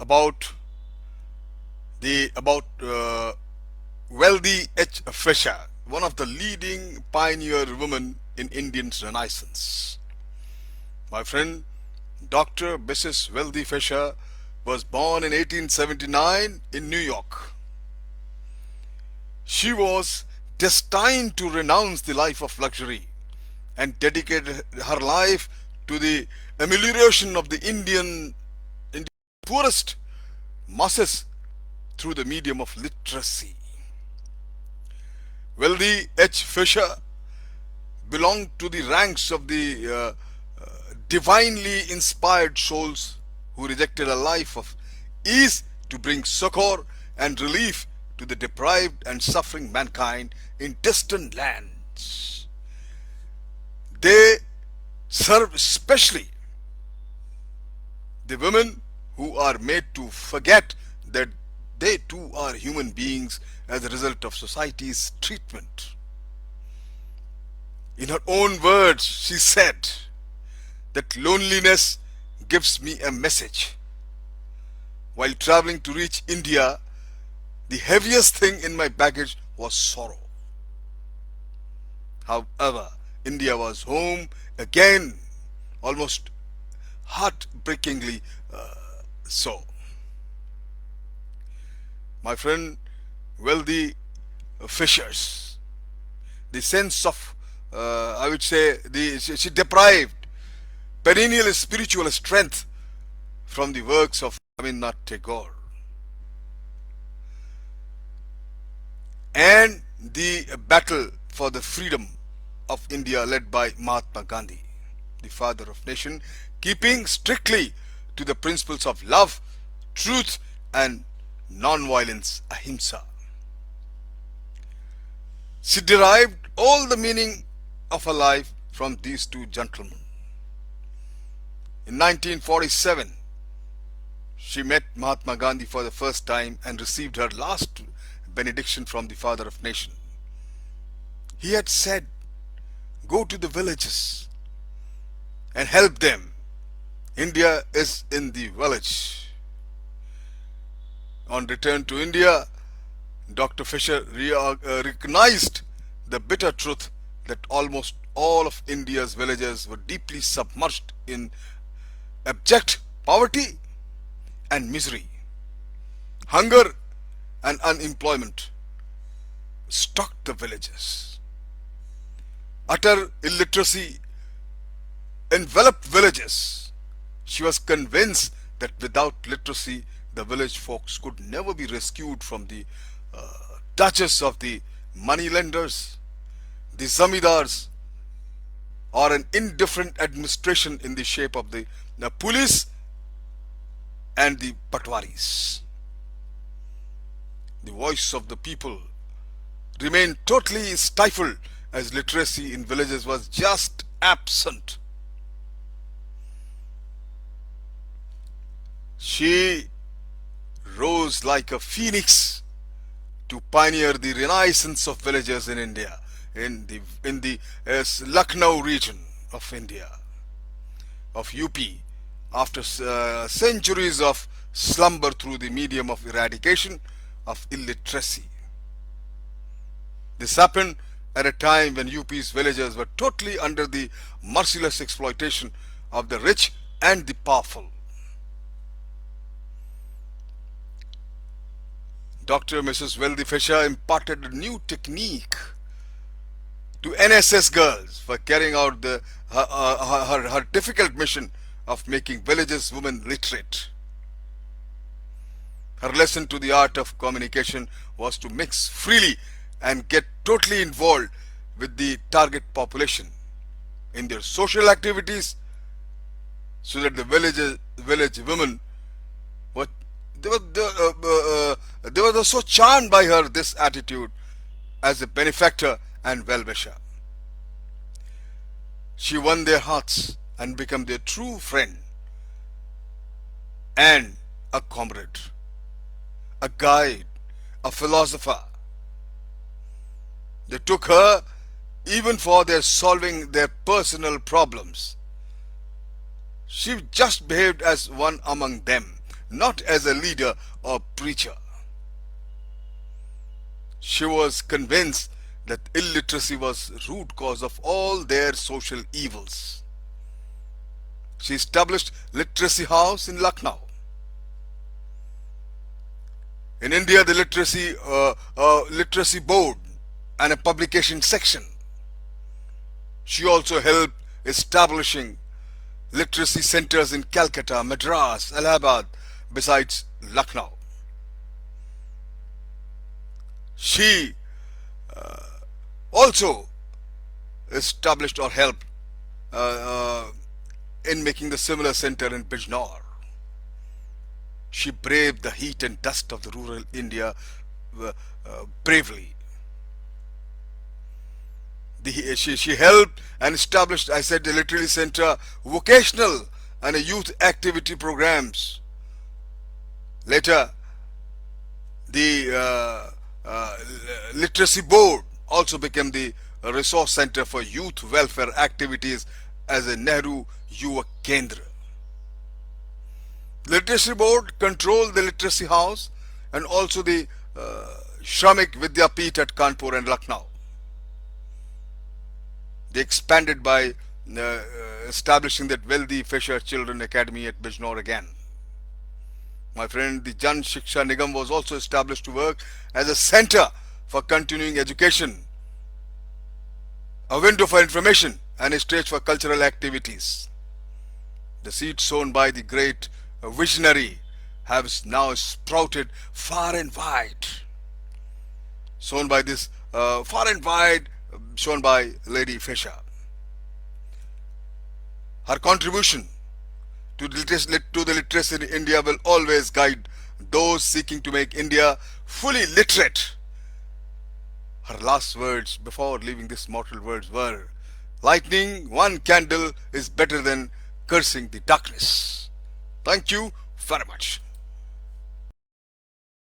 about Welthy H. Fisher, one of the leading pioneer women in Indian Renaissance. My friend, Dr. Mrs. Welthy Fisher was born in 1879 in New York. She was destined to renounce the life of luxury and dedicate her life to the amelioration of the Indian poorest masses through the medium of literacy. Welthy H. Fisher belonged to the ranks of the divinely inspired souls who rejected a life of ease to bring succor and relief to the deprived and suffering mankind in distant lands. They serve especially the women who are made to forget that they too are human beings as a result of society's treatment. In her own words, she said that loneliness gives me a message. While traveling to reach India, the heaviest thing in my baggage was sorrow. However, India was home again, almost heartbreakingly so. My friend, Welthy Fishers, the sense of, I would say, she deprived perennial spiritual strength from the works of Rabindranath Tagore and the battle for the freedom of India led by Mahatma Gandhi, the father of nation, keeping strictly to the principles of love, truth and non-violence, ahimsa. She derived all the meaning of her life from these two gentlemen. In 1947, she met Mahatma Gandhi for the first time and received her last benediction from the father of nation. He had said, "Go to the villages and help them. India is in the village." On return to India, Dr. Fisher recognized the bitter truth that almost all of India's villages were deeply submerged in abject poverty and misery. Hunger and unemployment stalked the villages. Utter illiteracy enveloped villages. She was convinced that without literacy, the village folks could never be rescued from the touches of the moneylenders, the zamidars, or an indifferent administration in the shape of the police and the patwaris. The voice of the people remained totally stifled as literacy in villages was just absent. She rose like a phoenix to pioneer the renaissance of villages in India, in the Lucknow region of India, of UP, after centuries of slumber through the medium of eradication of illiteracy. This happened at a time when UP's villages were totally under the merciless exploitation of the rich and the powerful. Dr. Mrs. Welthy Fisher imparted a new technique to NSS girls for carrying out her difficult mission of making villages women literate. Her lesson to the art of communication was to mix freely and get totally involved with the target population in their social activities, so that the village women were they were so charmed by her this attitude as a benefactor and well-wisher. She won their hearts and became their true friend and a comrade, a guide, a philosopher. They took her even for their solving their personal problems. She just behaved as one among them, not as a leader or preacher. She was convinced that illiteracy was root cause of all their social evils. She established Literacy House in Lucknow. In India, the literacy board and a publication section. She also helped establishing literacy centers in Calcutta, Madras, Allahabad, besides Lucknow. She also established or helped in making the similar center in Bijnor. She braved the heat and dust of the rural India bravely. She helped and established, I said, the literary center, vocational and youth activity programs. Later, the literacy board also became the resource center for youth welfare activities as a Nehru Yuva Kendra. Literacy board controlled the literacy house and also the Shramik Vidyapeeth at Kanpur and Lucknow. They expanded by establishing that Welthy H Children Academy at Bijnor again. My friend, the Jan Shiksha Nigam was also established to work as a center for continuing education, a window for information and a stage for cultural activities. The seeds sown by the great visionary have now sprouted far and wide. Sown by this far and wide, shown by Lady Fisher. Her contribution to the literacy in India will always guide those seeking to make India fully literate. Her last words before leaving this mortal world were, "Lighting one candle is better than cursing the darkness." Thank you very much.